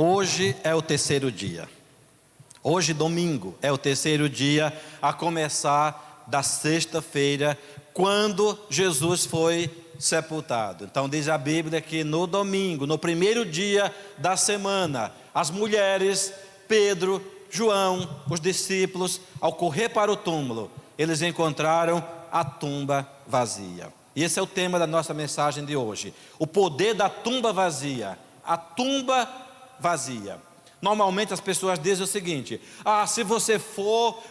Hoje é o terceiro dia. Hoje, domingo, é o terceiro dia a começar da sexta-feira, quando Jesus foi sepultado. Então diz a Bíblia que no domingo, no primeiro dia da semana, as mulheres, Pedro, João, os discípulos, ao correr para o túmulo, eles encontraram a tumba vazia. E esse é o tema da nossa mensagem de hoje: o poder da tumba vazia. A tumba vazia. Normalmente as pessoas dizem o seguinte: se você for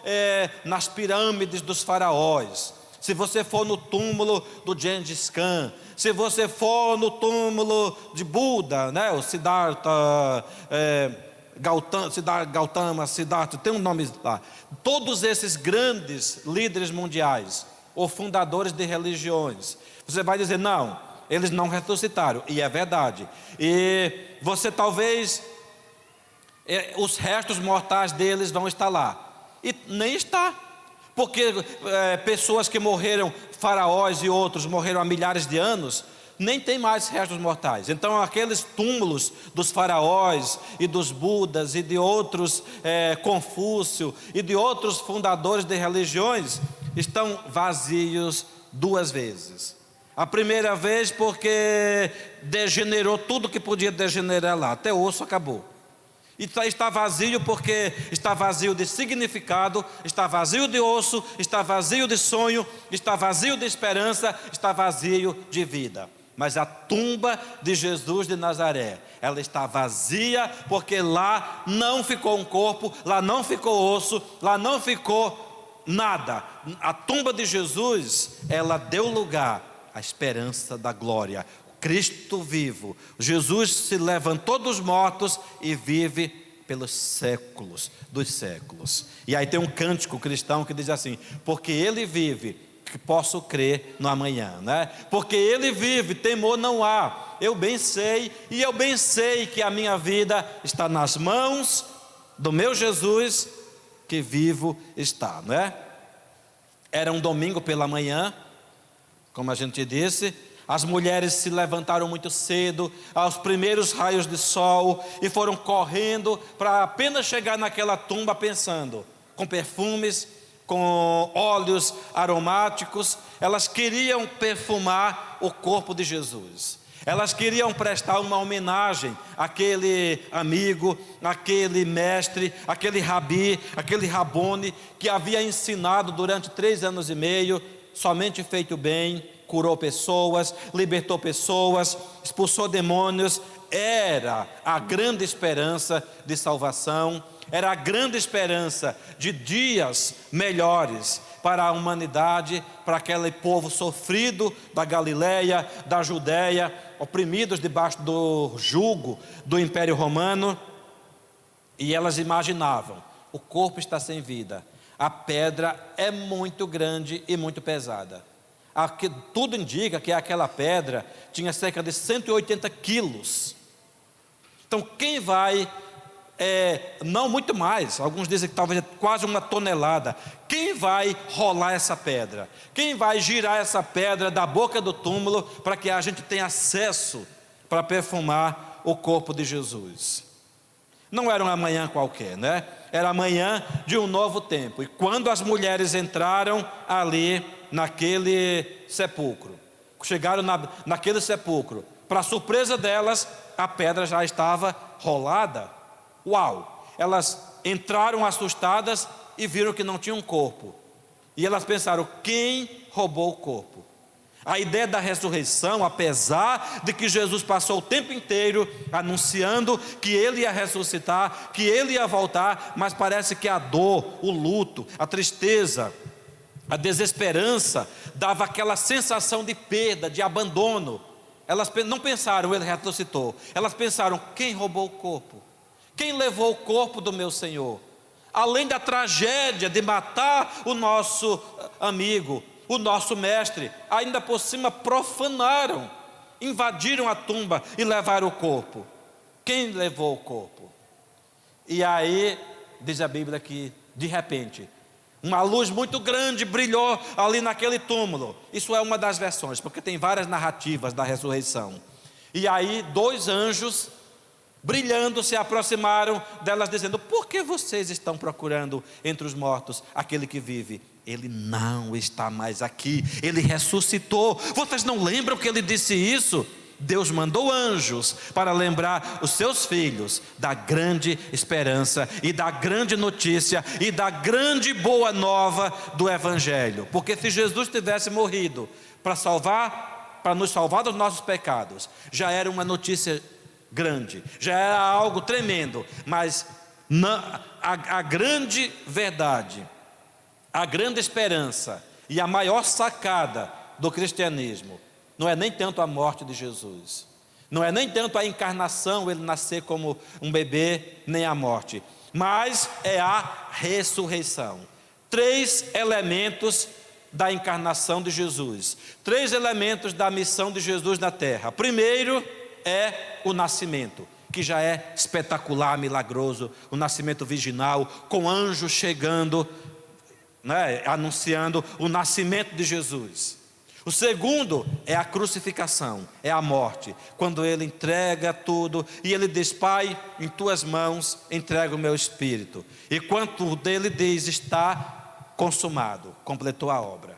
nas pirâmides dos faraós, se você for no túmulo do Gengis Khan, se você for no túmulo de Buda, né, o Siddhartha, Gautama, Siddhartha, tem um nome lá. Todos esses grandes líderes mundiais, ou fundadores de religiões, você vai dizer: não, eles não ressuscitaram. E é verdade. E você talvez, os restos mortais deles vão estar lá. E nem está. Porque pessoas que morreram, faraós e outros, morreram há milhares de anos, nem tem mais restos mortais. Então aqueles túmulos dos faraós e dos Budas e de outros, Confúcio e de outros fundadores de religiões, estão vazios duas vezes. A primeira vez porque degenerou tudo que podia degenerar lá, até o osso acabou. E está vazio porque está vazio de significado, está vazio de osso, está vazio de sonho, está vazio de esperança, está vazio de vida. Mas a tumba de Jesus de Nazaré, ela está vazia porque lá não ficou um corpo, lá não ficou osso, lá não ficou nada. A tumba de Jesus, ela deu lugar à esperança da glória. Cristo vivo, Jesus se levantou dos mortos e vive pelos séculos dos séculos. E aí tem um cântico cristão que diz assim: porque Ele vive, que posso crer no amanhã, né? Porque Ele vive, temor não há. Eu bem sei, e eu bem sei que a minha vida está nas mãos do meu Jesus, que vivo está, não é? Era um domingo pela manhã, como a gente disse. As mulheres se levantaram muito cedo, aos primeiros raios de sol, e foram correndo para apenas chegar naquela tumba, pensando, com perfumes, com óleos aromáticos. Elas queriam perfumar o corpo de Jesus. Elas queriam prestar uma homenagem àquele amigo, àquele mestre, àquele rabi, àquele Rabone, que havia ensinado durante 3 anos e meio, somente feito bem, curou pessoas, libertou pessoas, expulsou demônios. Era a grande esperança de salvação, era a grande esperança de dias melhores para a humanidade, para aquele povo sofrido da Galileia, da Judéia, oprimidos debaixo do jugo do Império Romano. E elas imaginavam: o corpo está sem vida, a pedra é muito grande e muito pesada. Tudo indica que aquela pedra tinha cerca de 180 quilos. Então quem vai, não muito mais, alguns dizem que talvez quase 1 tonelada, quem vai rolar essa pedra? Quem vai girar essa pedra da boca do túmulo para que a gente tenha acesso para perfumar o corpo de Jesus? Não era uma manhã qualquer, né? Era a manhã de um novo tempo. E quando as mulheres entraram ali naquele sepulcro, chegaram naquele sepulcro, para surpresa delas, a pedra já estava rolada. Uau! Elas entraram assustadas e viram que não tinha um corpo. E elas pensaram: quem roubou o corpo? A ideia da ressurreição, apesar de que Jesus passou o tempo inteiro anunciando que Ele ia ressuscitar, que Ele ia voltar, mas parece que a dor, o luto, a tristeza, a desesperança dava aquela sensação de perda, de abandono. Elas não pensaram: Ele ressuscitou. Elas pensaram: quem roubou o corpo? Quem levou o corpo do meu Senhor? Além da tragédia de matar o nosso amigo, o nosso mestre, ainda por cima profanaram, invadiram a tumba e levaram o corpo. Quem levou o corpo? E aí diz a Bíblia que de repente uma luz muito grande brilhou ali naquele túmulo. Isso é uma das versões, porque tem várias narrativas da ressurreição. E aí 2 anjos brilhando, se aproximaram delas, dizendo: por que vocês estão procurando entre os mortos aquele que vive? Ele não está mais aqui, ele ressuscitou. Vocês não lembram que ele disse isso? Deus mandou anjos para lembrar os seus filhos da grande esperança e da grande notícia e da grande boa nova do Evangelho. Porque se Jesus tivesse morrido para nos salvar dos nossos pecados, já era uma notícia grande, já era algo tremendo. Mas a grande verdade, a grande esperança e a maior sacada do cristianismo não é nem tanto a morte de Jesus, não é nem tanto a encarnação, ele nascer como um bebê, nem a morte, mas é a ressurreição. 3 elementos da encarnação de Jesus, 3 elementos da missão de Jesus na terra. Primeiro é o nascimento, que já é espetacular, milagroso, o nascimento virginal, com anjos chegando, anunciando o nascimento de Jesus. O segundo é a crucificação, é a morte, quando ele entrega tudo e ele diz: Pai, em tuas mãos entrego o meu espírito. E quando ele diz: está consumado, completou a obra.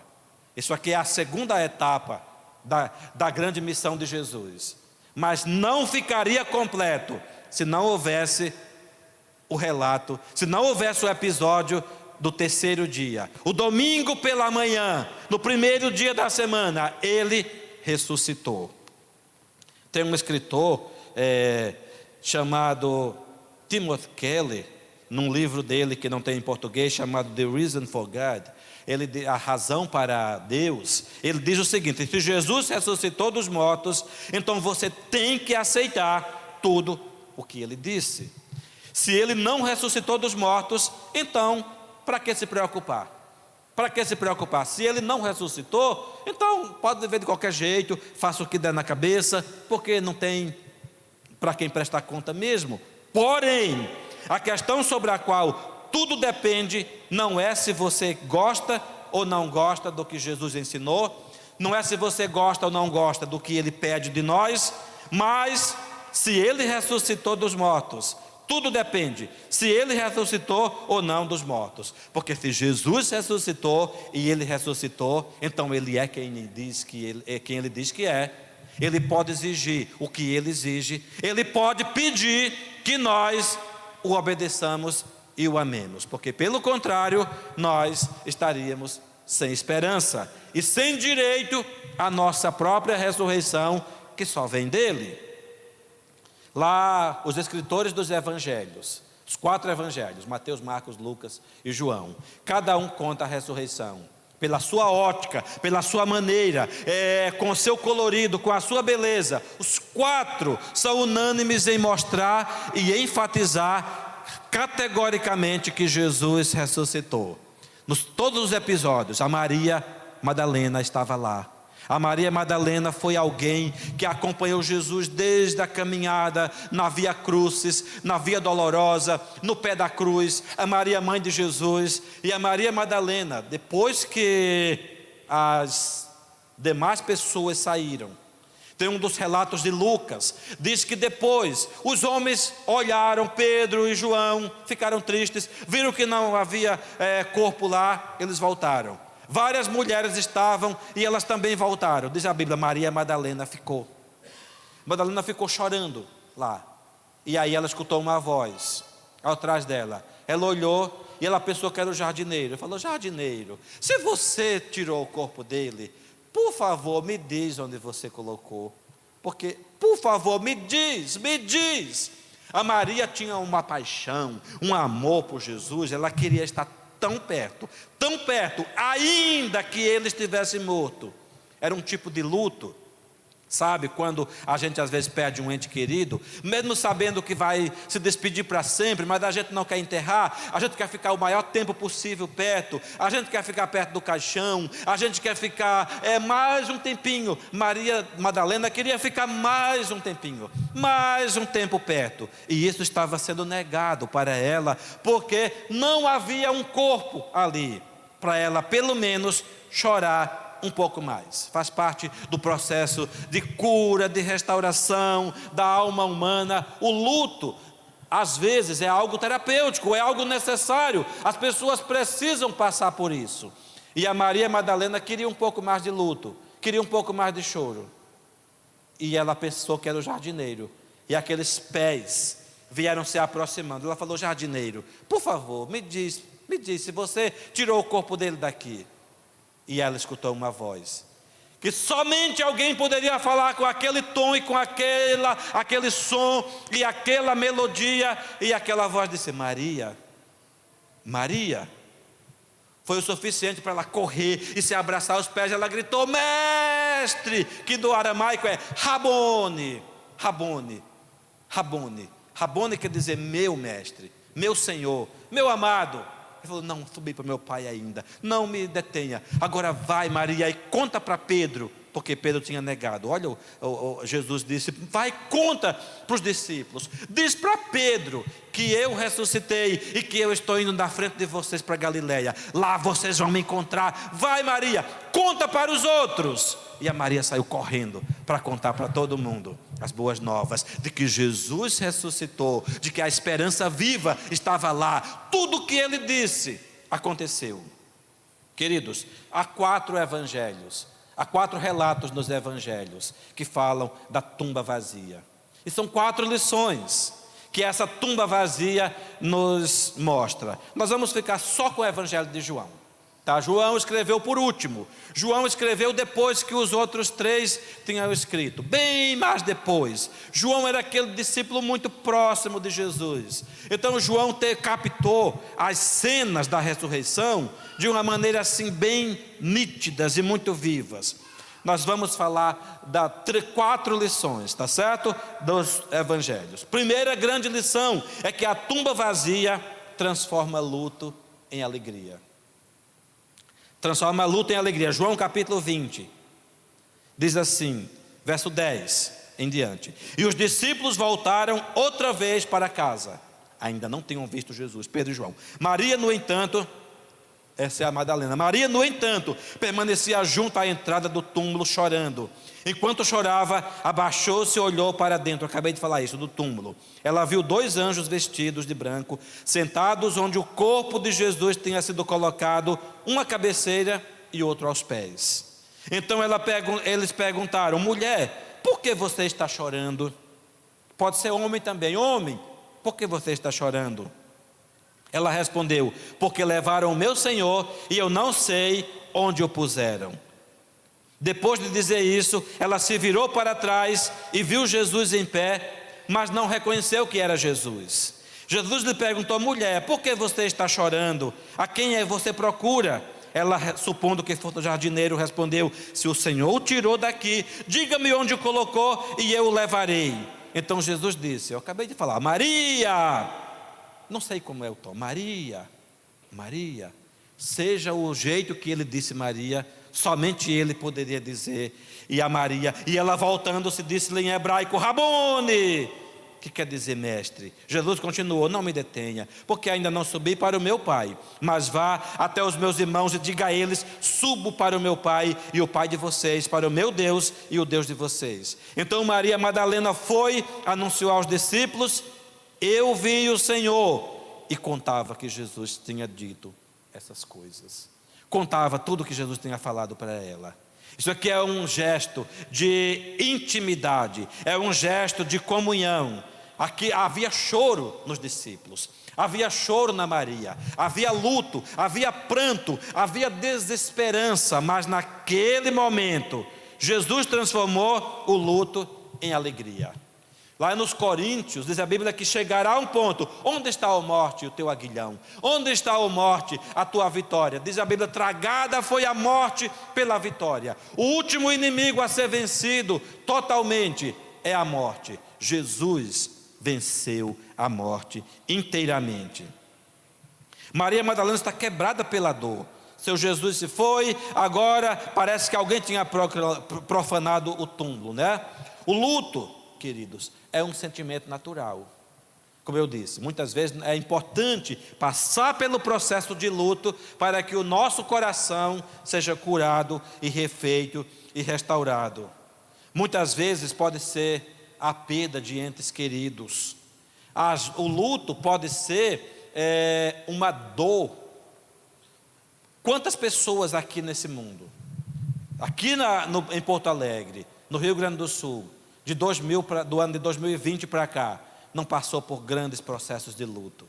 Isso aqui é a segunda etapa da grande missão de Jesus. Mas não ficaria completo se não houvesse o relato, se não houvesse o episódio do terceiro dia. O domingo pela manhã, no primeiro dia da semana, ele ressuscitou. Tem um escritor chamado Timothy Keller, num livro dele que não tem em português, chamado The Reason for God, a razão para Deus, ele diz o seguinte: se Jesus ressuscitou dos mortos, então você tem que aceitar tudo o que ele disse. Se ele não ressuscitou dos mortos, então para que se preocupar? Para que se preocupar? Se ele não ressuscitou, então pode viver de qualquer jeito, faça o que der na cabeça, porque não tem para quem prestar conta mesmo. Porém, a questão sobre a qual tudo depende não é se você gosta ou não gosta do que Jesus ensinou, não é se você gosta ou não gosta do que ele pede de nós, mas se ele ressuscitou dos mortos, tudo depende se ele ressuscitou ou não dos mortos. Porque se Jesus ressuscitou e ele ressuscitou, então ele é quem ele diz que é. Ele pode exigir o que ele exige, ele pode pedir que nós o obedeçamos e o amemos, porque pelo contrário nós estaríamos sem esperança e sem direito à nossa própria ressurreição, que só vem dele. Lá os escritores dos evangelhos, os 4 evangelhos, Mateus, Marcos, Lucas e João, cada um conta a ressurreição pela sua ótica, pela sua maneira, com o seu colorido, com a sua beleza. Os 4 são unânimes em mostrar e enfatizar categoricamente que Jesus ressuscitou. Todos os episódios, a Maria Madalena estava lá. A Maria Madalena foi alguém que acompanhou Jesus desde a caminhada na Via Crucis, na Via Dolorosa, no pé da cruz. A Maria, mãe de Jesus, e a Maria Madalena, depois que as demais pessoas saíram, tem um dos relatos de Lucas, diz que depois os homens olharam, Pedro e João, ficaram tristes, viram que não havia corpo lá, eles voltaram. Várias mulheres estavam e elas também voltaram. Diz a Bíblia, Maria Madalena ficou. Madalena ficou chorando lá. E aí ela escutou uma voz atrás dela. Ela olhou e ela pensou que era o jardineiro. Ele falou: jardineiro, se você tirou o corpo dele, por favor, me diz onde você colocou. Porque, por favor, me diz. A Maria tinha uma paixão, um amor por Jesus. Ela queria estar tão perto, ainda que ele estivesse morto. Era um tipo de luto, sabe, quando a gente às vezes perde um ente querido, mesmo sabendo que vai se despedir para sempre, mas a gente não quer enterrar, a gente quer ficar o maior tempo possível perto, a gente quer ficar perto do caixão, a gente quer ficar mais um tempinho. Maria Madalena queria ficar mais um tempinho, mais um tempo perto, e isso estava sendo negado para ela, porque não havia um corpo ali, para ela pelo menos chorar um pouco mais. Faz parte do processo de cura, de restauração da alma humana. O luto, às vezes, é algo terapêutico, é algo necessário. As pessoas precisam passar por isso. E a Maria Madalena queria um pouco mais de luto, queria um pouco mais de choro. E ela pensou que era o jardineiro. E aqueles pés vieram se aproximando. Ela falou: jardineiro, por favor, me diz se você tirou o corpo dele daqui. E ela escutou uma voz, que somente alguém poderia falar com aquele tom e com aquele som e aquela melodia. E aquela voz disse: Maria, Maria. Foi o suficiente para ela correr e se abraçar aos pés. Ela gritou: mestre, que do aramaico é Rabone, Rabone, Rabone. Rabone quer dizer meu mestre, meu Senhor, meu amado. Ele falou: não subi para o meu pai ainda, não me detenha. Agora vai, Maria, e conta para Pedro, porque Pedro tinha negado. Olha, Jesus disse: vai, conta para os discípulos, diz para Pedro que eu ressuscitei e que eu estou indo na frente de vocês para Galileia. Lá vocês vão me encontrar. Vai, Maria, conta para os outros. E a Maria saiu correndo para contar para todo mundo as boas novas de que Jesus ressuscitou, de que a esperança viva estava lá. Tudo o que ele disse aconteceu. Queridos, há 4 evangelhos, há 4 relatos nos evangelhos que falam da tumba vazia. E são 4 lições que essa tumba vazia nos mostra. Nós vamos ficar só com o evangelho de João, tá? João escreveu por último. João escreveu depois que os outros 3 tinham escrito, bem mais depois. João era aquele discípulo muito próximo de Jesus. Então João captou as cenas da ressurreição de uma maneira assim bem nítidas e muito vivas. Nós vamos falar da 4 lições, tá certo? Dos evangelhos. Primeira grande lição é que a tumba vazia transforma luto em alegria. Transforma luto em alegria. João capítulo 20 diz assim, verso 10 em diante: e os discípulos voltaram outra vez para casa. Ainda não tinham visto Jesus, Pedro e João. Maria, no entanto, essa é a Madalena. Maria, no entanto, permanecia junto à entrada do túmulo chorando. Enquanto chorava, abaixou-se e olhou para dentro. Acabei de falar isso, do túmulo. Ela viu 2 anjos vestidos de branco, sentados onde o corpo de Jesus tinha sido colocado, um à cabeceira e outro aos pés. Então eles perguntaram: mulher, por que você está chorando? Pode ser homem também. Homem, por que você está chorando? Ela respondeu: porque levaram o meu Senhor e eu não sei onde o puseram. Depois de dizer isso, ela se virou para trás e viu Jesus em pé, mas não reconheceu que era Jesus. Jesus lhe perguntou: mulher, por que você está chorando? A quem você procura? Ela, supondo que fosse o jardineiro, respondeu: se o Senhor o tirou daqui, diga-me onde o colocou e eu o levarei. Então Jesus disse: eu acabei de falar, Maria. Não sei como é o tom. Maria, Maria. Seja o jeito que ele disse Maria, somente ele poderia dizer. E a Maria, e ela voltando-se, disse-lhe em hebraico: Rabone, que quer dizer mestre. Jesus continuou: não me detenha, porque ainda não subi para o meu Pai, mas vá até os meus irmãos e diga a eles: subo para o meu Pai e o Pai de vocês, para o meu Deus e o Deus de vocês. Então Maria Madalena foi, anunciou aos discípulos: eu vi o Senhor. E contava que Jesus tinha dito essas coisas. Contava tudo que Jesus tinha falado para ela. Isso aqui é um gesto de intimidade, é um gesto de comunhão. Aqui havia choro nos discípulos, havia choro na Maria, havia luto, havia pranto, havia desesperança, mas naquele momento Jesus transformou o luto em alegria. Lá nos Coríntios, diz a Bíblia que chegará um ponto: onde está a morte, o teu aguilhão? Onde está a morte, a tua vitória? Diz a Bíblia: tragada foi a morte pela vitória. O último inimigo a ser vencido totalmente é a morte. Jesus venceu a morte inteiramente. Maria Madalena está quebrada pela dor. Seu Jesus se foi, agora parece que alguém tinha profanado o túmulo, né? O luto, queridos, é um sentimento natural. Como eu disse, muitas vezes é importante passar pelo processo de luto para que o nosso coração seja curado e refeito e restaurado. Muitas vezes pode ser a perda de entes queridos. O luto pode ser uma dor. Quantas pessoas aqui nesse mundo, aqui em Porto Alegre, no Rio Grande do Sul, do ano de 2020 para cá, não passou por grandes processos de luto?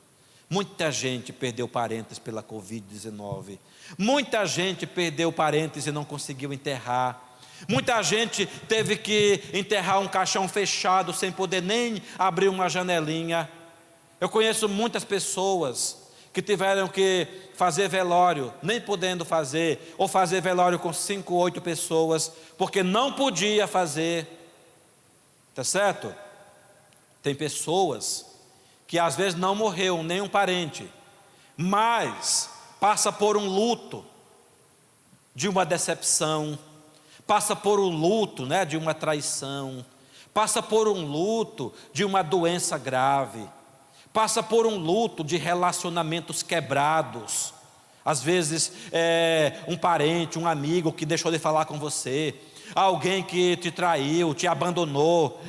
Muita gente perdeu parentes pela Covid-19. Muita gente perdeu parentes e não conseguiu enterrar. Muita gente teve que enterrar um caixão fechado, sem poder nem abrir uma janelinha. Eu conheço muitas pessoas que tiveram que fazer velório, nem podendo fazer, ou fazer velório com 5, 8 pessoas, porque não podia fazer. Está certo? Tem pessoas que às vezes não morreu nenhum parente, mas passa por um luto de uma decepção, passa por um luto, de uma traição, passa por um luto de uma doença grave, passa por um luto de relacionamentos quebrados. Às vezes um parente, um amigo que deixou de falar com você, alguém que te traiu, te abandonou.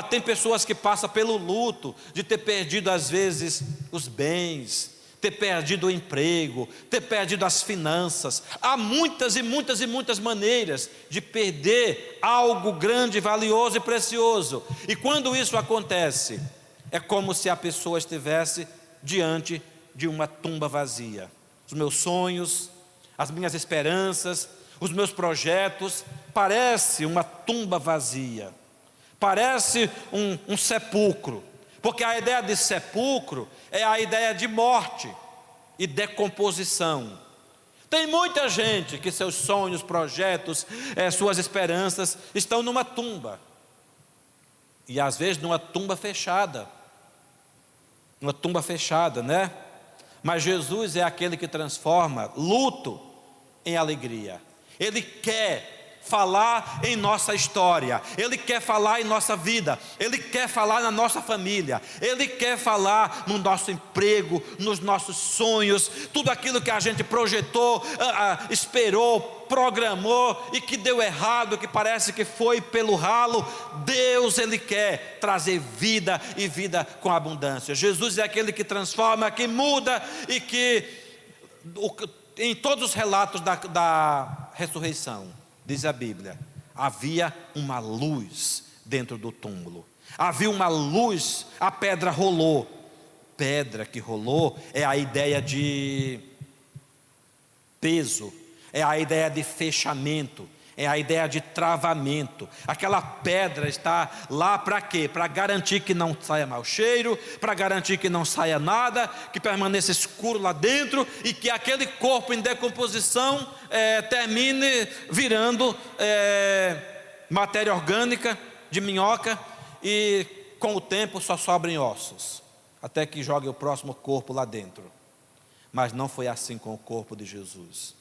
Tem pessoas que passam pelo luto de ter perdido às vezes os bens, ter perdido o emprego, ter perdido as finanças. Há muitas e muitas e muitas maneiras de perder algo grande, valioso e precioso. E quando isso acontece, é como se a pessoa estivesse diante de uma tumba vazia. Os meus sonhos, as minhas esperanças, os meus projetos, parece uma tumba vazia, parece um sepulcro, porque a ideia de sepulcro é a ideia de morte e decomposição. Tem muita gente que seus sonhos, projetos, suas esperanças estão numa tumba, e às vezes numa tumba fechada, né? Mas Jesus é aquele que transforma luto em alegria. Ele quer falar em nossa história, Ele quer falar em nossa vida, Ele quer falar na nossa família, Ele quer falar no nosso emprego, nos nossos sonhos, tudo aquilo que a gente projetou, esperou, programou e que deu errado, que parece que foi pelo ralo. Deus, Ele quer trazer vida e vida com abundância. Jesus é aquele que transforma, que muda e que em todos os relatos da ressurreição, diz a Bíblia, havia uma luz dentro do túmulo, havia uma luz, a pedra rolou. Pedra que rolou é a ideia de peso, é a ideia de fechamento, é a ideia de travamento. Aquela pedra está lá para quê? Para garantir que não saia mau cheiro, para garantir que não saia nada, que permaneça escuro lá dentro e que aquele corpo em decomposição termine virando matéria orgânica de minhoca, e com o tempo só sobrem ossos, até que jogue o próximo corpo lá dentro. Mas não foi assim com o corpo de Jesus.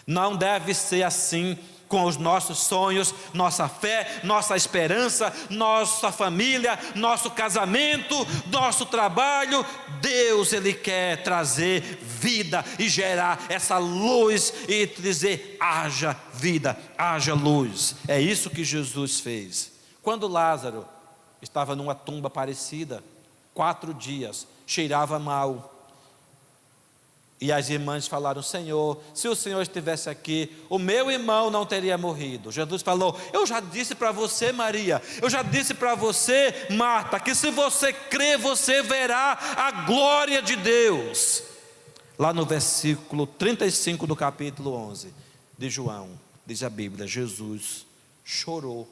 Não deve ser assim com os nossos sonhos, nossa fé, nossa esperança, nossa família, nosso casamento, nosso trabalho. Deus, Ele quer trazer vida e gerar essa luz e dizer: haja vida, haja luz. É isso que Jesus fez. Quando Lázaro estava numa tumba parecida, 4 dias, cheirava mal, e as irmãs falaram: Senhor, se o Senhor estivesse aqui, o meu irmão não teria morrido. Jesus falou: eu já disse para você, Maria, eu já disse para você, Marta, que se você crer, você verá a glória de Deus. Lá no versículo 35 do capítulo 11 de João, diz a Bíblia, Jesus chorou.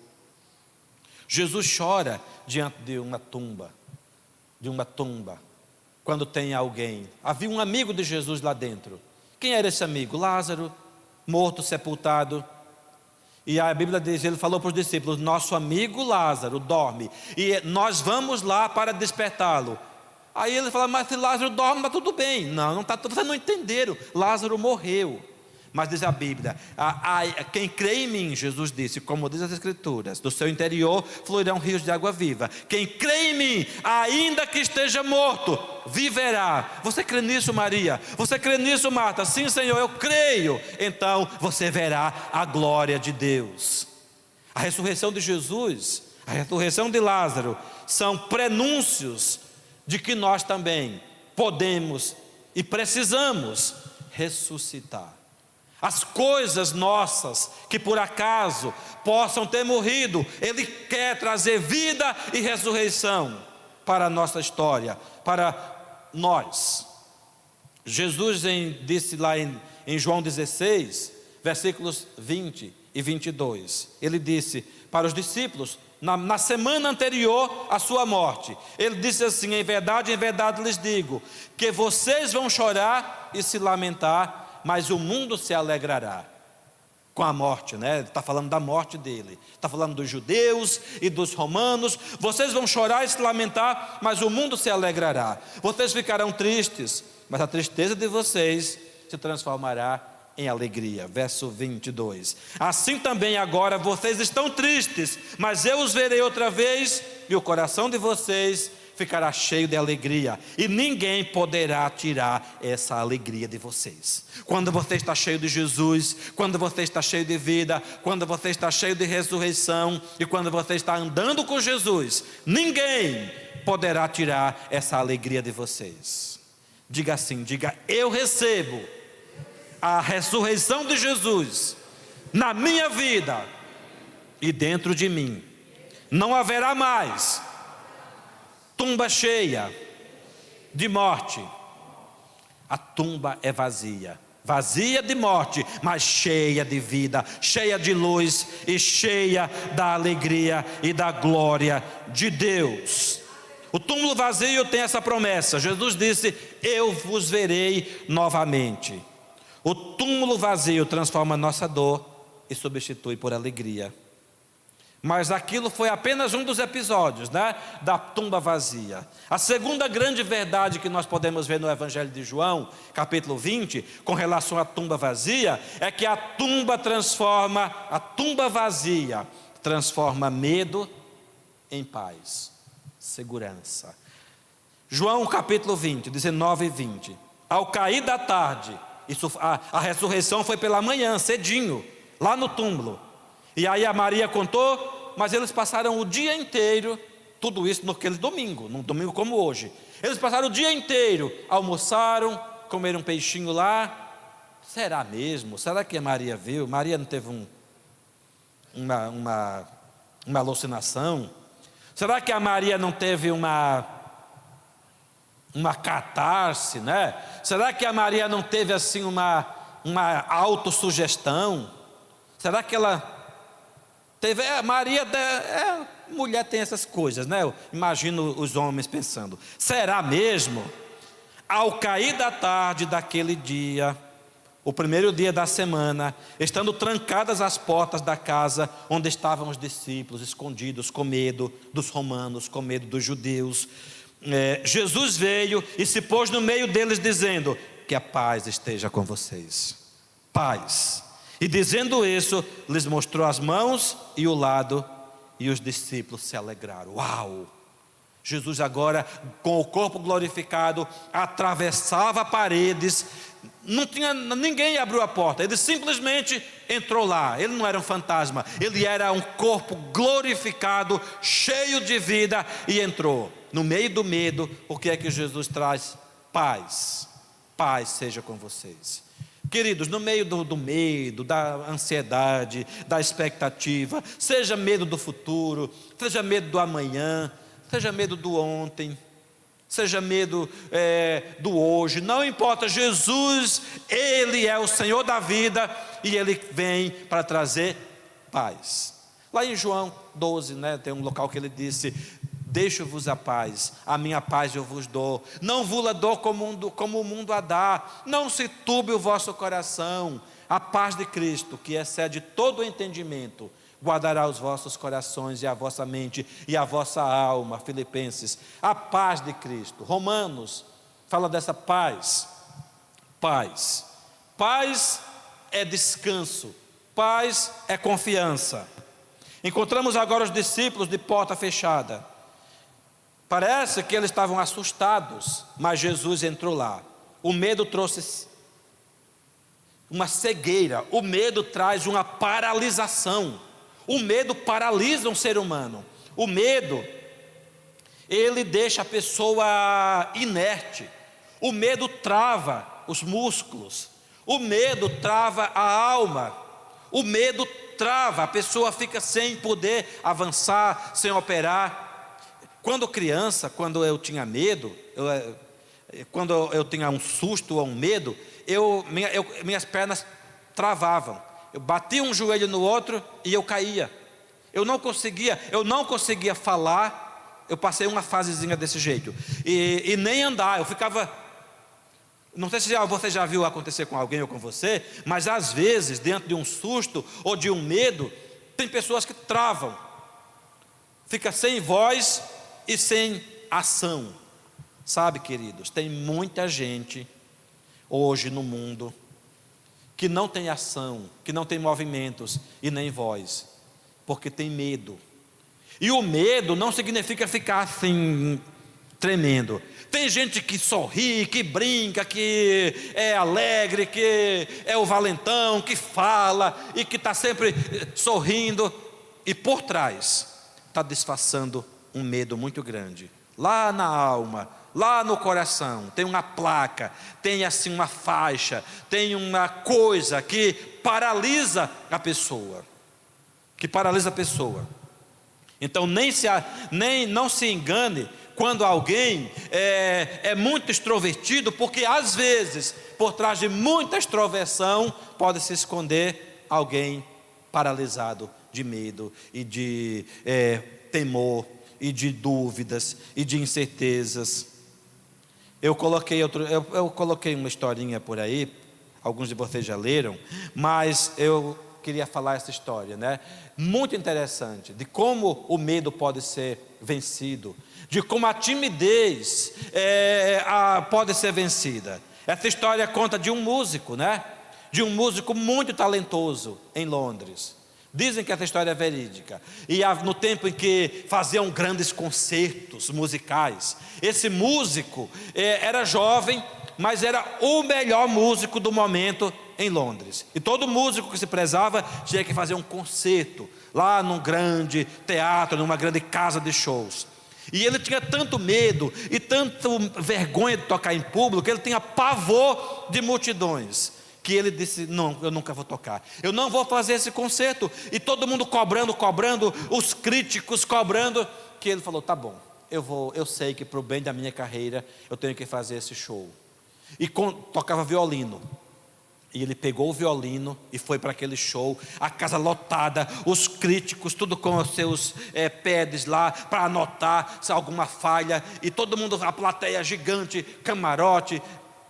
Jesus chora diante de uma tumba, quando tem alguém. Havia um amigo de Jesus lá dentro. Quem era esse amigo? Lázaro, morto, sepultado. E a Bíblia diz, ele falou para os discípulos: nosso amigo Lázaro dorme, e nós vamos lá para despertá-lo. Aí ele fala: mas se Lázaro dorme, está tudo bem. Não está tudo. Vocês não entenderam, Lázaro morreu. Mas diz a Bíblia, quem crê em mim, Jesus disse, como diz as Escrituras, do seu interior fluirão rios de água viva. Quem crê em mim, ainda que esteja morto, viverá. Você crê nisso, Maria? Você crê nisso, Marta? Sim, Senhor, eu creio. Então você verá a glória de Deus. A ressurreição de Jesus, a ressurreição de Lázaro, são prenúncios de que nós também podemos e precisamos ressuscitar. As coisas nossas que por acaso possam ter morrido, Ele quer trazer vida e ressurreição para a nossa história, para nós. Jesus disse lá em João 16, versículos 20 e 22, Ele disse para os discípulos, na semana anterior à sua morte, Ele disse assim: em verdade lhes digo, que vocês vão chorar e se lamentar, mas o mundo se alegrará com a morte, né? Ele está falando da morte dele, está falando dos judeus e dos romanos. Vocês vão chorar e se lamentar, mas o mundo se alegrará. Vocês ficarão tristes, mas a tristeza de vocês se transformará em alegria. Verso 22. Assim também agora vocês estão tristes, mas eu os verei outra vez, e o coração de vocês ficará cheio de alegria, e ninguém poderá tirar essa alegria de vocês. Quando você está cheio de Jesus, quando você está cheio de vida, quando você está cheio de ressurreição, e quando você está andando com Jesus, ninguém poderá tirar essa alegria de vocês. Diga assim, diga: eu recebo a ressurreição de Jesus na minha vida e dentro de mim. Não haverá mais tumba cheia de morte. A tumba é vazia, vazia de morte, mas cheia de vida, cheia de luz e cheia da alegria e da glória de Deus. O túmulo vazio tem essa promessa. Jesus disse: eu vos verei novamente. O túmulo vazio transforma nossa dor e substitui por alegria. Mas aquilo foi apenas um dos episódios, né, da tumba vazia. A segunda grande verdade que nós podemos ver no Evangelho de João, capítulo 20, com relação à tumba vazia, é que a tumba vazia transforma medo em paz, segurança. João capítulo 20, 19 e 20. Ao cair da tarde, a ressurreição foi pela manhã, cedinho, lá no túmulo. E aí a Maria contou, mas eles passaram o dia inteiro, tudo isso naquele domingo, num domingo como hoje. Eles passaram o dia inteiro, almoçaram, comeram um peixinho lá. Será mesmo? Será que a Maria viu? Maria não teve uma alucinação? Será que a Maria não teve uma catarse, né? Será que a Maria não teve assim uma autossugestão? Será que ela teve? Maria, mulher tem essas coisas, né? Eu imagino os homens pensando: será mesmo? Ao cair da tarde daquele dia, o primeiro dia da semana, estando trancadas as portas da casa onde estavam os discípulos, escondidos, com medo dos romanos, com medo dos judeus, Jesus veio e se pôs no meio deles, dizendo: que a paz esteja com vocês. Paz. E dizendo isso, lhes mostrou as mãos e o lado, e os discípulos se alegraram. Uau! Jesus agora, com o corpo glorificado, atravessava paredes. Ninguém abriu a porta, ele simplesmente entrou lá. Ele não era um fantasma, ele era um corpo glorificado, cheio de vida, e entrou. No meio do medo, o que é que Jesus traz? Paz. Paz seja com vocês. Queridos, no meio do medo, da ansiedade, da expectativa, seja medo do futuro, seja medo do amanhã, seja medo do ontem, seja medo do hoje, não importa. Jesus, Ele é o Senhor da vida, e Ele vem para trazer paz. Lá em João 12, né, tem um local que Ele disse: deixo-vos a paz, a minha paz eu vos dou, não vos dou como o mundo a dá. Não se turbe o vosso coração. A paz de Cristo, que excede todo o entendimento, guardará os vossos corações e a vossa mente e a vossa alma. Filipenses, a paz de Cristo. Romanos fala dessa paz. Paz é descanso, paz é confiança. Encontramos agora os discípulos de porta fechada. Parece que eles estavam assustados, mas Jesus entrou lá. O medo trouxe uma cegueira, o medo traz uma paralisação. O medo paralisa um ser humano. O medo, ele deixa a pessoa inerte. O medo trava os músculos. O medo trava a alma. O medo trava, a pessoa fica sem poder avançar, sem operar. Quando criança, quando eu tinha medo, quando eu tinha um susto ou um medo, minhas pernas travavam. Eu batia um joelho no outro e eu caía. Eu não conseguia falar. Eu passei uma fasezinha desse jeito. E nem andar, eu ficava... Não sei se você já viu acontecer com alguém ou com você, mas às vezes, dentro de um susto ou de um medo, tem pessoas que travam. Fica sem voz e sem ação. Sabe, queridos, tem muita gente hoje no mundo que não tem ação, que não tem movimentos e nem voz, porque tem medo. E o medo não significa ficar assim, tremendo. Tem gente que sorri, que brinca, que é alegre, que é o valentão, que fala e que está sempre sorrindo, e por trás está disfarçando um medo muito grande. Lá na alma, lá no coração, tem uma placa, tem assim uma faixa, tem uma coisa que paralisa a pessoa. Então não se engane quando alguém é muito extrovertido, porque às vezes, por trás de muita extroversão, pode se esconder alguém paralisado de medo e de temor, e de dúvidas, e de incertezas. Eu coloquei uma historinha por aí, alguns de vocês já leram, mas eu queria falar essa história, né? Muito interessante, de como o medo pode ser vencido, de como a timidez pode ser vencida. Essa história conta de um músico, né? De um músico muito talentoso em Londres. Dizem que essa história é verídica. E no tempo em que faziam grandes concertos musicais, esse músico era jovem, mas era o melhor músico do momento em Londres. E todo músico que se prezava tinha que fazer um concerto lá num grande teatro, numa grande casa de shows. E ele tinha tanto medo e tanta vergonha de tocar em público, que ele tinha pavor de multidões, que ele disse: não, eu nunca vou tocar, eu não vou fazer esse concerto. E todo mundo cobrando, os críticos cobrando, que ele falou: tá bom, eu sei que para o bem da minha carreira eu tenho que fazer esse show. E tocava violino. E ele pegou o violino e foi para aquele show, a casa lotada, os críticos, tudo com os seus pads lá, para anotar se há alguma falha, e todo mundo, a plateia gigante, camarote,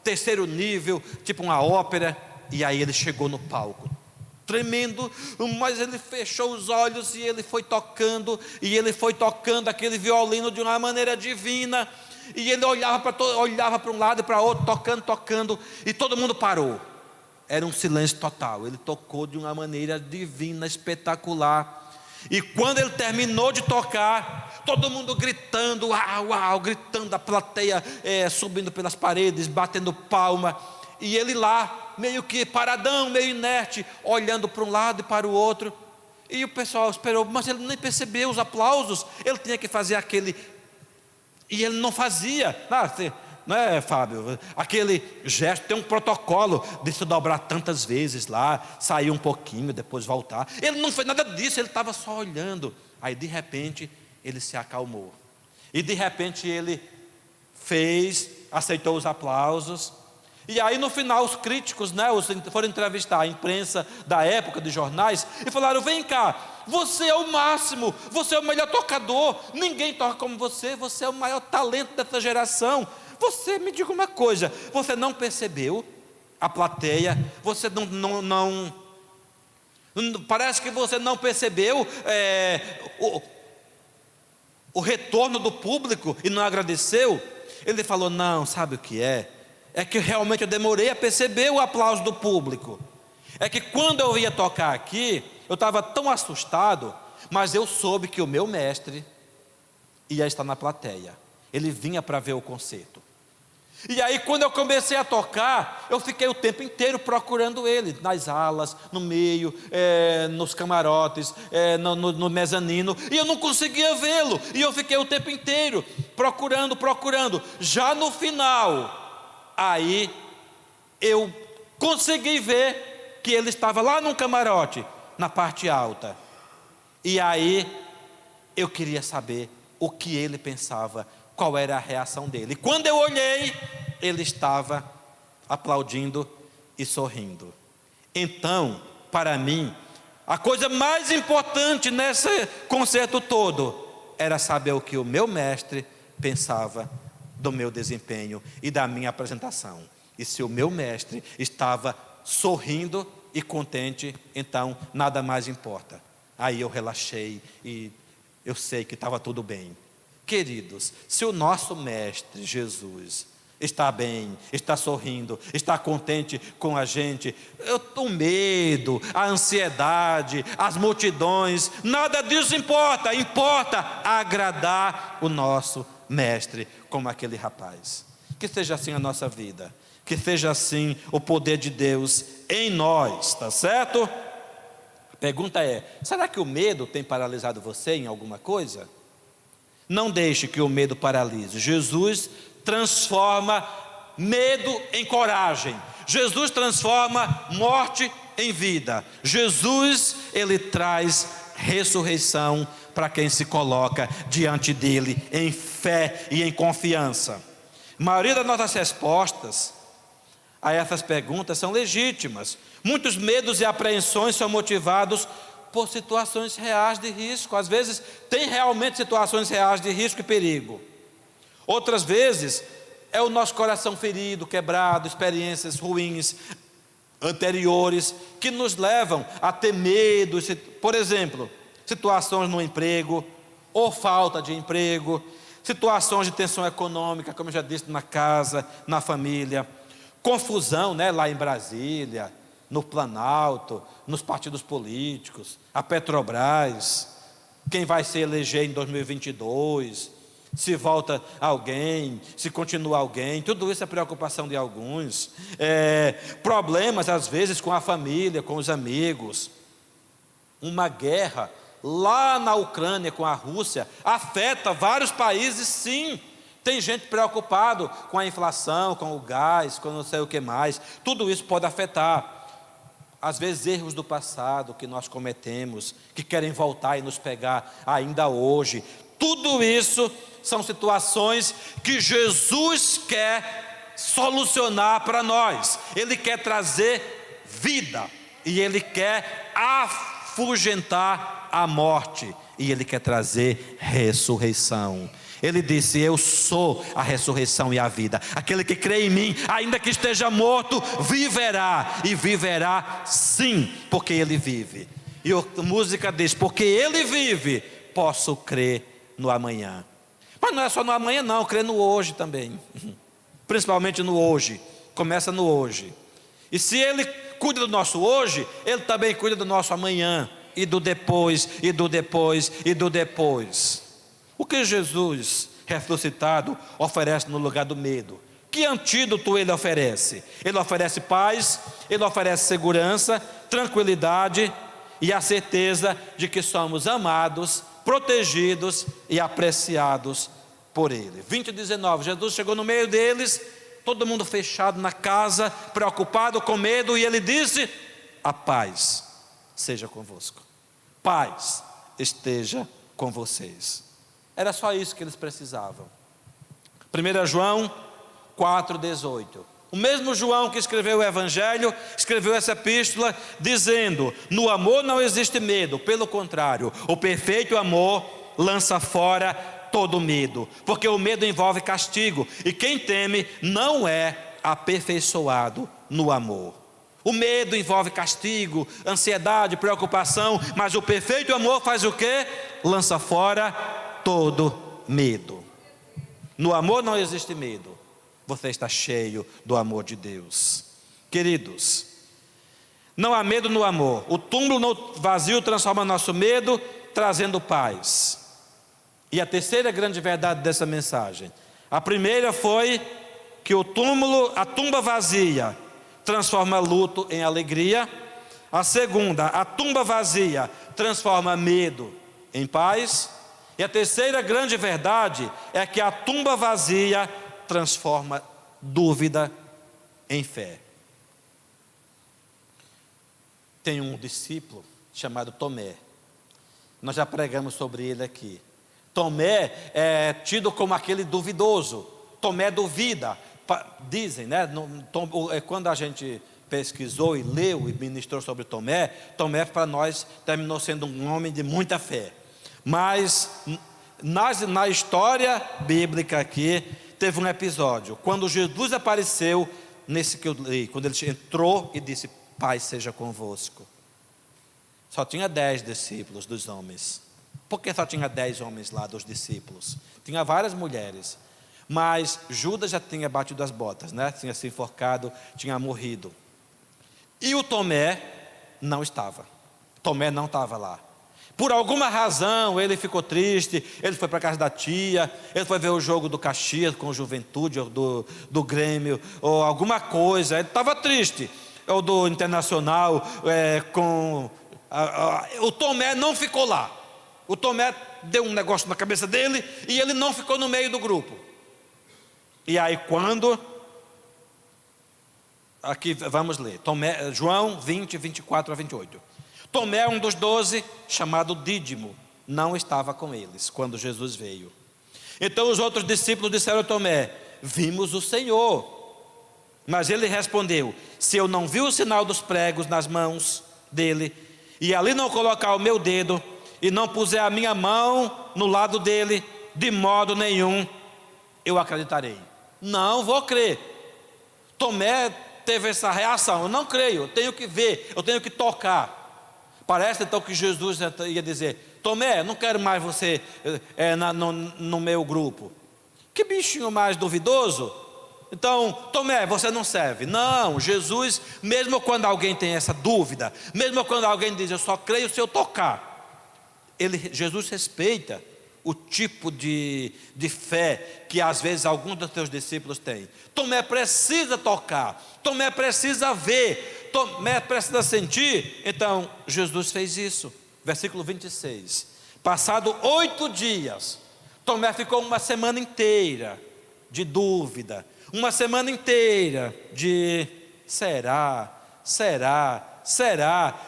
terceiro nível, tipo uma ópera. E aí ele chegou no palco, tremendo, mas ele fechou os olhos e ele foi tocando, aquele violino de uma maneira divina. E ele olhava para um lado e para outro, tocando, e todo mundo parou. Era um silêncio total. Ele tocou de uma maneira divina, espetacular. E quando ele terminou de tocar, todo mundo gritando, uau, uau, gritando, a plateia subindo pelas paredes, batendo palma. E ele lá, meio que paradão, meio inerte, olhando para um lado e para o outro. E o pessoal esperou, mas ele nem percebeu os aplausos. Ele tinha que fazer aquele... E ele não fazia. Não é, Fábio? Aquele gesto, tem um protocolo de se dobrar tantas vezes lá, sair um pouquinho, depois voltar. Ele não fez nada disso, ele estava só olhando. Aí de repente ele se acalmou. E de repente ele aceitou os aplausos. E aí no final os críticos, né, foram entrevistar a imprensa da época, de jornais, e falaram: vem cá, você é o máximo, você é o melhor tocador, ninguém toca como você é o maior talento dessa geração. Você, me diga uma coisa, você não percebeu a plateia? Você não parece que você não percebeu o retorno do público e não agradeceu? Ele falou: não, sabe o que é? É que realmente eu demorei a perceber o aplauso do público. é que quando eu ia tocar aqui, eu estava tão assustado, mas eu soube que o meu mestre ia estar na plateia. Ele vinha para ver o concerto. E aí quando eu comecei a tocar, eu fiquei o tempo inteiro procurando ele, nas alas, no meio, nos camarotes, no mezanino, e eu não conseguia vê-lo, e eu fiquei o tempo inteiro procurando. Já no final, aí eu consegui ver que ele estava lá no camarote, na parte alta. E aí eu queria saber o que ele pensava, qual era a reação dele. Quando eu olhei, ele estava aplaudindo e sorrindo. Então, para mim, a coisa mais importante nesse concerto todo era saber o que o meu mestre pensava do meu desempenho e da minha apresentação. E se o meu mestre estava sorrindo e contente, então nada mais importa. Aí eu relaxei e eu sei que estava tudo bem. Queridos, se o nosso mestre Jesus está bem, está sorrindo, está contente com a gente, o medo, a ansiedade, as multidões, nada disso importa. Importa agradar o nosso mestre, como aquele rapaz. Que seja assim a nossa vida, que seja assim o poder de Deus em nós, tá certo? A pergunta é: será que o medo tem paralisado você em alguma coisa? Não deixe que o medo paralise. Jesus transforma medo em coragem. Jesus transforma morte em vida. Jesus, ele traz ressurreição para quem se coloca diante dele em fé e em confiança. A maioria das nossas respostas a essas perguntas são legítimas. Muitos medos e apreensões são motivados por situações reais de risco. Às vezes tem realmente situações reais de risco e perigo. Outras vezes é o nosso coração ferido, quebrado, experiências ruins anteriores que nos levam a ter medo. Por exemplo, situações no emprego ou falta de emprego, situações de tensão econômica, como eu já disse, na casa, na família, confusão, lá em Brasília, no Planalto, nos partidos políticos, a Petrobras, quem vai se eleger em 2022, se volta alguém, se continua alguém, tudo isso é preocupação de alguns. Problemas às vezes com a família, com os amigos. Uma guerra lá na Ucrânia com a Rússia afeta vários países, sim. Tem gente preocupado com a inflação, com o gás, com não sei o que mais. Tudo isso pode afetar. Às vezes erros do passado que nós cometemos, que querem voltar e nos pegar ainda hoje. Tudo isso são situações que Jesus quer solucionar para nós. Ele quer trazer vida e Ele quer afugentar a morte e Ele quer trazer ressurreição. Ele disse: eu sou a ressurreição e a vida. Aquele que crê em mim, ainda que esteja morto, viverá. E viverá sim, porque Ele vive. E a música diz: porque Ele vive, posso crer no amanhã. Mas não é só no amanhã não, crer no hoje também. Principalmente no hoje. Começa no hoje. E se Ele cuida do nosso hoje, Ele também cuida do nosso amanhã. E do depois, e do depois, e do depois. O que Jesus ressuscitado oferece no lugar do medo? Que antídoto Ele oferece? Ele oferece paz, Ele oferece segurança, tranquilidade e a certeza de que somos amados, protegidos e apreciados por Ele. 20:19, Jesus chegou no meio deles, todo mundo fechado na casa, preocupado, com medo, e Ele disse: a paz seja convosco. Paz esteja com vocês. Era só isso que eles precisavam. 1 João 4,18. O mesmo João que escreveu o Evangelho, escreveu essa epístola dizendo: no amor não existe medo, pelo contrário, o perfeito amor lança fora todo medo, porque o medo envolve castigo, e quem teme não é aperfeiçoado no amor. O medo envolve castigo, ansiedade, preocupação, mas o perfeito amor faz o quê? Lança fora todo medo. No amor não existe medo. Você está cheio do amor de Deus. Queridos, Não há medo no amor. O túmulo vazio transforma nosso medo, trazendo paz. E a terceira grande verdade dessa mensagem. A primeira foi que a tumba vazia, transforma luto em alegria. A segunda, a tumba vazia, transforma medo em paz. E a terceira grande verdade é que a tumba vazia transforma dúvida em fé. Tem um discípulo chamado Tomé. Nós já pregamos sobre ele aqui. Tomé é tido como aquele duvidoso. Tomé duvida. Dizem, né? Quando a gente pesquisou e leu e ministrou sobre Tomé, Tomé para nós terminou sendo um homem de muita fé. Mas na história bíblica aqui, teve um episódio, quando Jesus apareceu, nesse que eu li, quando ele entrou e disse: Pai seja convosco. Só tinha 10 discípulos dos homens. Por que só tinha 10 homens lá dos discípulos? Tinha várias mulheres, mas Judas já tinha batido as botas, né? Tinha se enforcado, tinha morrido. E o Tomé não estava. Tomé não estava lá. Por alguma razão ele ficou triste. Ele foi para a casa da tia, ele foi ver o jogo do Caxias com o Juventude, ou do Grêmio, ou alguma coisa. Ele estava triste. Ou do Internacional, o Tomé não ficou lá. O Tomé deu um negócio na cabeça dele e ele não ficou no meio do grupo. E aí aqui vamos ler, João 20, 24 a 28. Tomé, um dos 12, chamado Dídimo, não estava com eles quando Jesus veio. Então os outros discípulos disseram a Tomé: vimos o Senhor. Mas ele respondeu: se eu não vi o sinal dos pregos nas mãos dele, e ali não colocar o meu dedo, e não puser a minha mão no lado dele, de modo nenhum eu acreditarei. Não vou crer. Tomé teve essa reação: eu não creio, eu tenho que ver, eu tenho que tocar. Parece então que Jesus ia dizer: Tomé, não quero mais você no meu grupo. Que bichinho mais duvidoso. Então, Tomé, você não serve. Não, Jesus, mesmo quando alguém tem essa dúvida, mesmo quando alguém diz: eu só creio se eu tocar, Jesus respeita o tipo de fé que às vezes alguns dos seus discípulos têm. Tomé precisa tocar, Tomé precisa ver, Tomé precisa sentir. Então Jesus fez isso. Versículo 26. Passado 8 dias, Tomé ficou uma semana inteira de dúvida, uma semana inteira de será,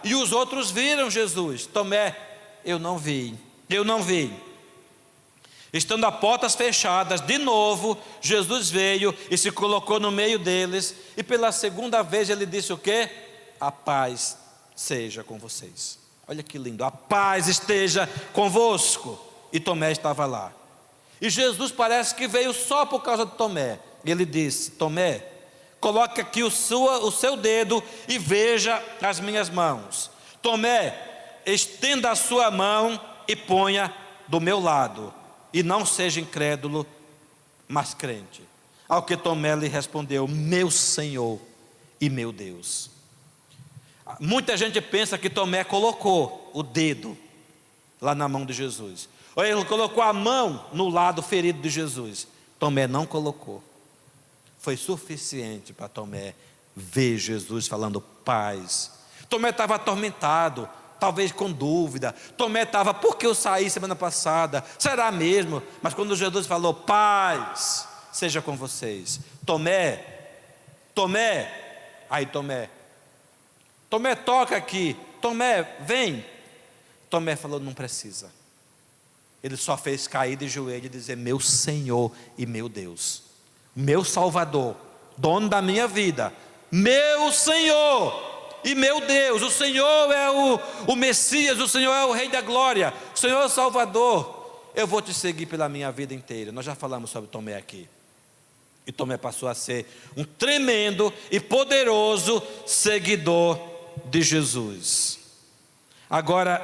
e os outros viram Jesus. Tomé: eu não vi. Estando as portas fechadas, de novo, Jesus veio e se colocou no meio deles, e pela segunda vez ele disse o quê? A paz seja com vocês. Olha que lindo, a paz esteja convosco. E Tomé estava lá. E Jesus parece que veio só por causa de Tomé. Ele disse: Tomé, coloque aqui o seu dedo e veja as minhas mãos. Tomé, estenda a sua mão e ponha do meu lado. E não seja incrédulo, mas crente. Ao que Tomé lhe respondeu: meu Senhor e meu Deus. Muita gente pensa que Tomé colocou o dedo lá na mão de Jesus, ou ele colocou a mão no lado ferido de Jesus. Tomé não colocou. Foi suficiente para Tomé ver Jesus falando paz. Tomé estava atormentado, talvez com dúvida. Tomé estava: por que eu saí semana passada? Será mesmo? Mas quando Jesus falou: paz seja com vocês, Tomé, aí Tomé, toca aqui, Tomé, vem. Tomé falou: não precisa. Ele só fez cair de joelho e dizer: meu Senhor e meu Deus, meu Salvador, dono da minha vida, meu Senhor e meu Deus. O Senhor é o Messias, o Senhor é o Rei da Glória, o Senhor é o Salvador. Eu vou te seguir pela minha vida inteira. Nós já falamos sobre Tomé aqui. E Tomé passou a ser um tremendo e poderoso seguidor de Jesus. Agora,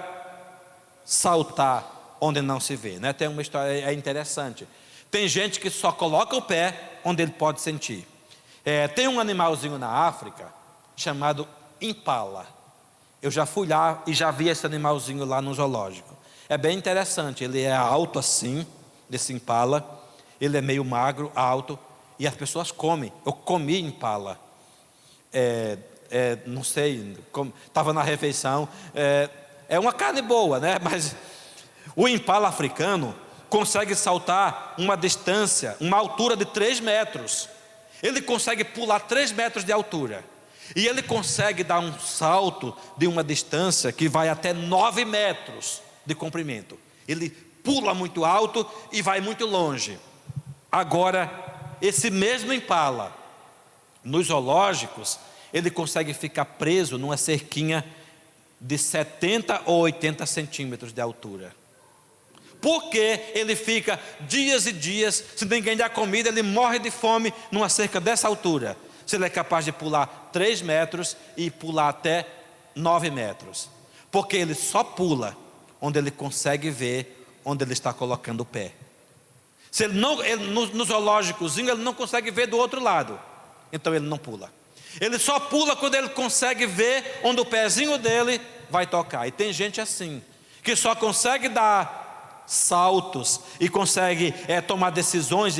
saltar onde não se vê, né? Tem uma história interessante. Tem gente que só coloca o pé onde ele pode sentir. Tem um animalzinho na África chamado impala. Eu já fui lá e já vi esse animalzinho lá no zoológico. É bem interessante, ele é alto assim, desse impala. Ele é meio magro, alto, e as pessoas comem. Eu comi impala. Não sei, estava na refeição. É uma carne boa, né? Mas o impala africano consegue saltar uma distância, uma altura de 3 metros. Ele consegue pular 3 metros de altura. E ele consegue dar um salto de uma distância que vai até 9 metros de comprimento. Ele pula muito alto e vai muito longe. Agora, esse mesmo impala, nos zoológicos, ele consegue ficar preso numa cerquinha de 70 ou 80 centímetros de altura. Porque ele fica dias e dias, se ninguém dá comida, ele morre de fome numa cerca dessa altura. Se ele é capaz de pular 3 metros e pular até 9 metros. Porque ele só pula onde ele consegue ver onde ele está colocando o pé. Se ele não, no zoológicozinho ele não consegue ver do outro lado, então ele não pula. Ele só pula quando ele consegue ver onde o pezinho dele vai tocar. E tem gente assim, que só consegue dar saltos e consegue tomar decisões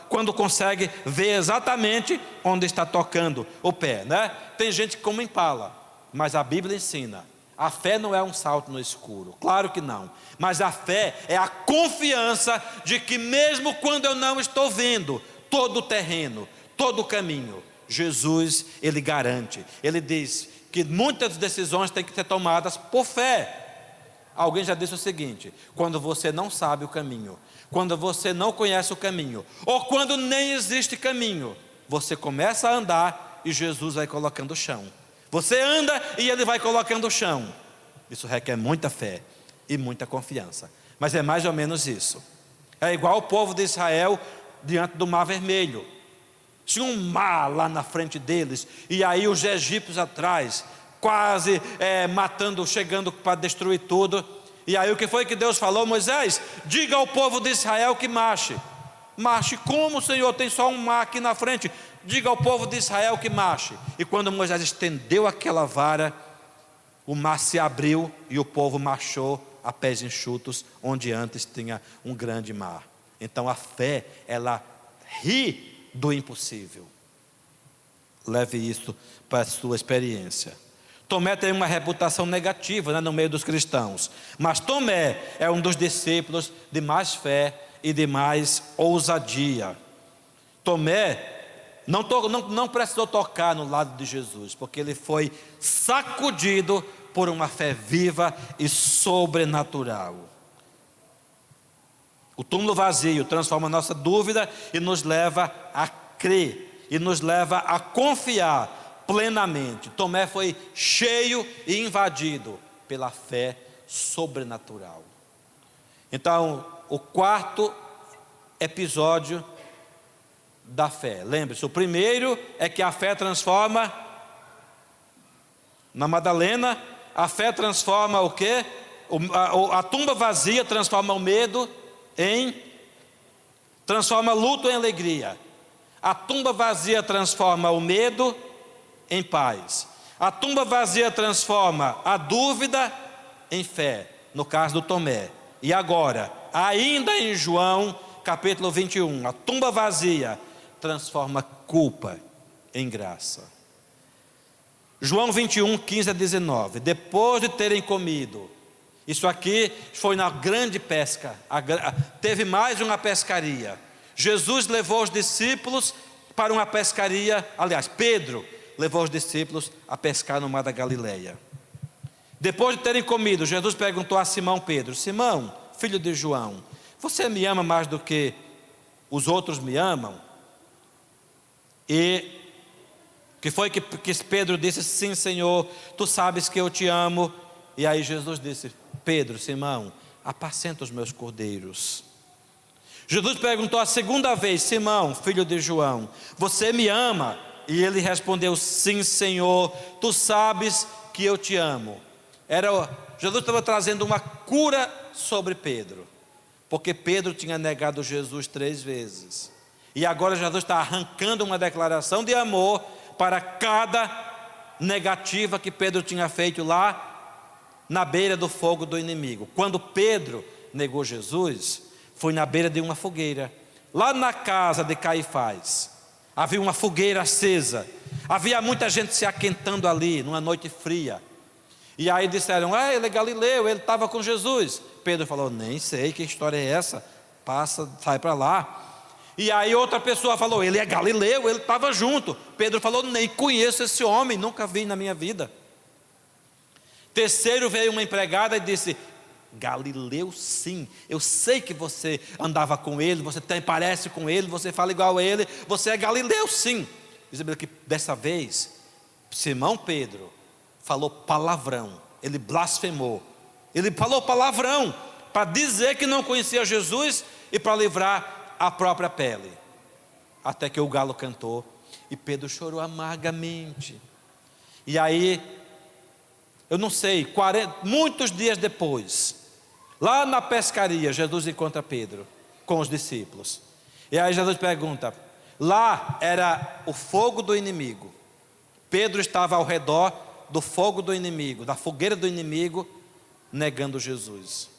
quando consegue ver exatamente onde está tocando o pé, né? Tem gente que como impala, mas a Bíblia ensina: a fé não é um salto no escuro, claro que não. Mas a fé é a confiança de que mesmo quando eu não estou vendo todo o terreno, todo o caminho, Jesus, Ele garante. Ele diz que muitas decisões têm que ser tomadas por fé. Alguém já disse o seguinte: quando você não sabe o caminho, quando você não conhece o caminho, ou quando nem existe caminho, você começa a andar e Jesus vai colocando o chão. Você anda e Ele vai colocando o chão. Isso requer muita fé e muita confiança. Mas é mais ou menos isso. É igual o povo de Israel diante do Mar Vermelho. Tinha um mar lá na frente deles, e aí os egípcios atrás, quase matando, chegando para destruir tudo. E aí o que foi que Deus falou? Moisés, diga ao povo de Israel que marche. Marche como, Senhor? Tem só um mar aqui na frente. Diga ao povo de Israel que marche. E quando Moisés estendeu aquela vara, o mar se abriu e o povo marchou a pés enxutos, onde antes tinha um grande mar. Então a fé, ela ri do impossível. Leve isso para a sua experiência. Tomé tem uma reputação negativa, né, no meio dos cristãos. Mas Tomé é um dos discípulos de mais fé e de mais ousadia. Tomé não precisou tocar no lado de Jesus, porque ele foi sacudido por uma fé viva e sobrenatural. O túmulo vazio transforma a nossa dúvida e nos leva a crer, e nos leva a confiar plenamente. Tomé foi cheio e invadido pela fé sobrenatural. Então, o quarto episódio da fé. Lembre-se, o primeiro é que a fé transforma. Na Madalena, a fé transforma o quê? A tumba vazia transforma o medo transforma luto em alegria. A tumba vazia transforma o medo em paz. A tumba vazia transforma a dúvida em fé, no caso do Tomé. E agora, ainda em João capítulo 21, a tumba vazia transforma culpa em graça. João 21, 15 a 19. Depois de terem comido, isso aqui foi na grande pesca, teve mais uma pescaria. Jesus levou os discípulos para uma pescaria, aliás, Pedro levou os discípulos a pescar no mar da Galileia. Depois de terem comido, Jesus perguntou a Simão Pedro: Simão, filho de João, você me ama mais do que os outros me amam? E que foi que Pedro disse: sim, Senhor, tu sabes que eu te amo. E aí Jesus disse: Pedro, Simão, apacenta os meus cordeiros. Jesus perguntou a segunda vez: Simão, filho de João, você me ama? E ele respondeu: sim, Senhor, tu sabes que eu te amo. Jesus estava trazendo uma cura sobre Pedro, porque Pedro tinha negado Jesus 3 vezes. E agora Jesus está arrancando uma declaração de amor para cada negativa que Pedro tinha feito lá na beira do fogo do inimigo. Quando Pedro negou Jesus, foi na beira de uma fogueira, lá na casa de Caifás. Havia uma fogueira acesa, havia muita gente se aquentando ali, numa noite fria. E aí disseram: ele é Galileu, ele estava com Jesus. Pedro falou: nem sei, que história é essa? Passa, sai para lá. E aí outra pessoa falou: ele é Galileu, ele estava junto. Pedro falou: nem conheço esse homem, nunca vi na minha vida. Terceiro, veio uma empregada e disse: Galileu sim, eu sei que você andava com ele, você parece com ele, você fala igual a ele, você é Galileu sim. Diz a Bíblia que dessa vez Simão Pedro falou palavrão, ele blasfemou, ele falou palavrão para dizer que não conhecia Jesus e para livrar a própria pele. Até que o galo cantou e Pedro chorou amargamente. E aí, eu não sei, muitos dias depois, lá na pescaria, Jesus encontra Pedro com os discípulos. E aí Jesus pergunta: lá era o fogo do inimigo. Pedro estava ao redor do fogo do inimigo, da fogueira do inimigo, negando Jesus.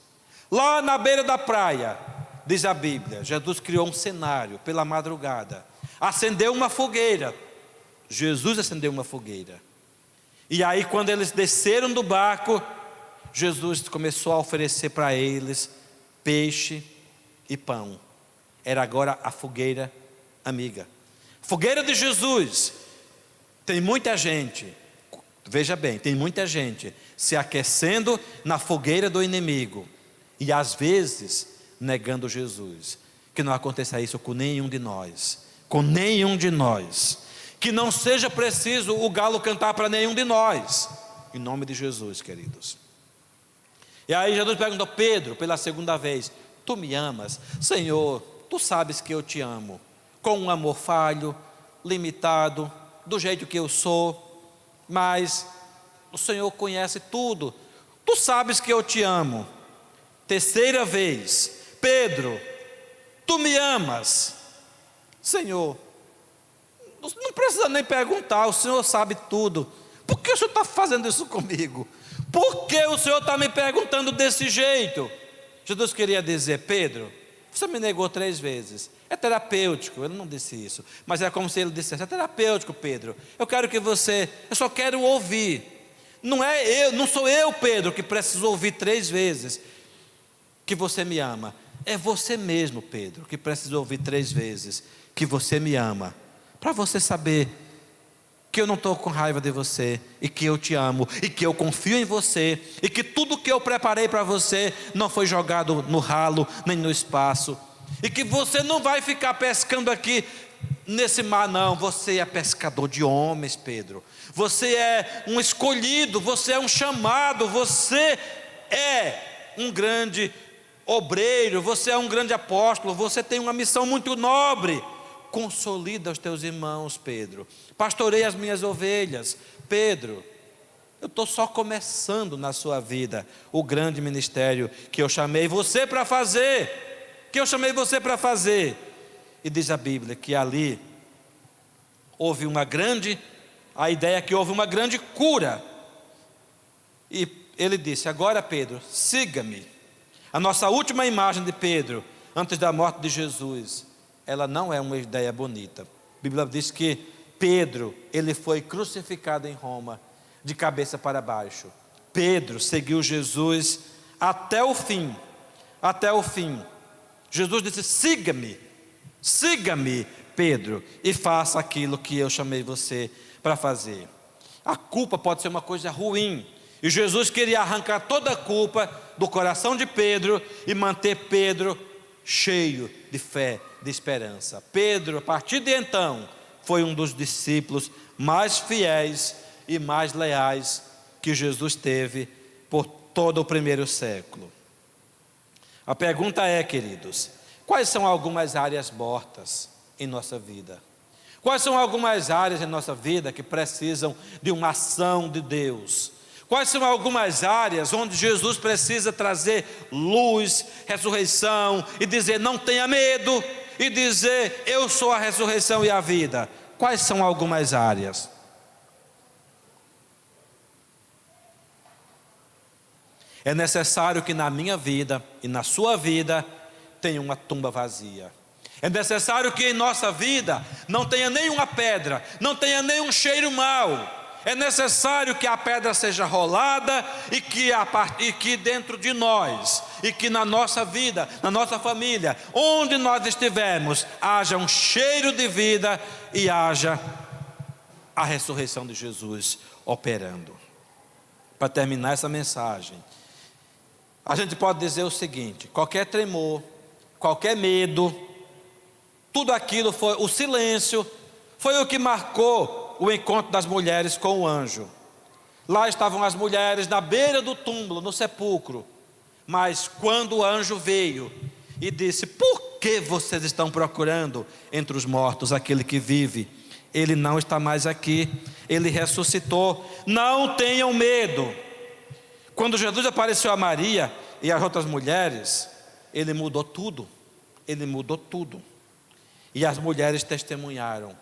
Lá na beira da praia, diz a Bíblia, Jesus criou um cenário pela madrugada, acendeu uma fogueira. Jesus acendeu uma fogueira. E aí, quando eles desceram do barco, Jesus começou a oferecer para eles peixe e pão. Era agora a fogueira amiga. Fogueira de Jesus. Tem muita gente, veja bem, tem muita gente se aquecendo na fogueira do inimigo e às vezes negando Jesus. Que não aconteça isso com nenhum de nós. Com nenhum de nós. Que não seja preciso o galo cantar para nenhum de nós. Em nome de Jesus, queridos. E aí Jesus perguntou: Pedro, pela segunda vez: tu me amas? Senhor, tu sabes que eu te amo. Com um amor falho, limitado, do jeito que eu sou. Mas o Senhor conhece tudo. Tu sabes que eu te amo. Terceira vez: Pedro, tu me amas? Senhor, não precisa nem perguntar, o Senhor sabe tudo. Por que o Senhor está fazendo isso comigo? Por que o Senhor está me perguntando desse jeito? Jesus queria dizer: Pedro, você me negou 3 vezes. É terapêutico, ele não disse isso, mas é como se ele dissesse: é terapêutico, Pedro. Eu quero que você, eu só quero ouvir. Não sou eu, Pedro, que preciso ouvir 3 vezes que você me ama. É você mesmo, Pedro, que precisa ouvir 3 vezes que você me ama. Para você saber que eu não estou com raiva de você, e que eu te amo, e que eu confio em você, e que tudo que eu preparei para você não foi jogado no ralo, nem no espaço, e que você não vai ficar pescando aqui nesse mar não. Você é pescador de homens, Pedro. Você é um escolhido, você é um chamado, você é um grande obreiro, você é um grande apóstolo, você tem uma missão muito nobre. Consolida os teus irmãos, Pedro. Pastoreia as minhas ovelhas. Pedro, eu estou só começando na sua vida o grande ministério que eu chamei você para fazer. E diz a Bíblia que ali houve a ideia é que houve uma grande cura. E ele disse: agora, Pedro, siga-me. A nossa última imagem de Pedro, antes da morte de Jesus, ela não é uma ideia bonita. A Bíblia diz que Pedro, ele foi crucificado em Roma, de cabeça para baixo. Pedro seguiu Jesus até o fim. Jesus disse: siga-me, Pedro, e faça aquilo que eu chamei você para fazer. A culpa pode ser uma coisa ruim, e Jesus queria arrancar toda a culpa do coração de Pedro e manter Pedro cheio de fé, de esperança. Pedro, a partir de então, foi um dos discípulos mais fiéis e mais leais que Jesus teve por todo o primeiro século. A pergunta é, queridos, quais são algumas áreas mortas em nossa vida? Quais são algumas áreas em nossa vida que precisam de uma ação de Deus? Quais são algumas áreas onde Jesus precisa trazer luz, ressurreição e dizer: não tenha medo, e dizer: eu sou a ressurreição e a vida? Quais são algumas áreas? É necessário que na minha vida e na sua vida tenha uma tumba vazia. É necessário que em nossa vida não tenha nenhuma pedra, não tenha nenhum cheiro mau. É necessário que a pedra seja rolada e que dentro de nós, e que na nossa vida, na nossa família, onde nós estivermos, haja um cheiro de vida e haja a ressurreição de Jesus operando. Para terminar essa mensagem, a gente pode dizer o seguinte: qualquer tremor, qualquer medo, tudo aquilo foi, o silêncio, foi o que marcou o encontro das mulheres com o anjo. Lá estavam as mulheres na beira do túmulo, no sepulcro. Mas quando o anjo veio e disse: por que vocês estão procurando entre os mortos aquele que vive? Ele não está mais aqui, ele ressuscitou, não tenham medo. Quando Jesus apareceu a Maria e às outras mulheres, ele mudou tudo, ele mudou tudo. E as mulheres testemunharam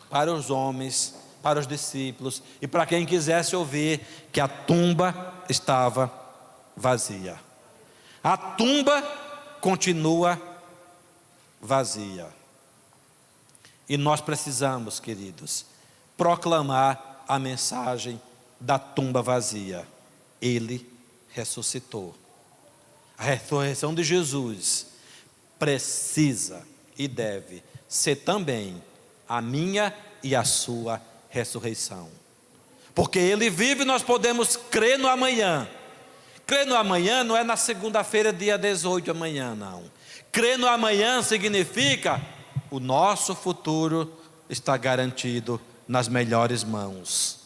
para os homens, para os discípulos e para quem quisesse ouvir, que a tumba estava vazia. A tumba continua vazia. E nós precisamos, queridos, proclamar a mensagem da tumba vazia. Ele ressuscitou. A ressurreição de Jesus precisa e deve ser também a minha e a sua ressurreição. Porque Ele vive, nós podemos crer no amanhã. Crer no amanhã não é na segunda-feira, dia 18 amanhã, não. Crer no amanhã significa o nosso futuro está garantido nas melhores mãos.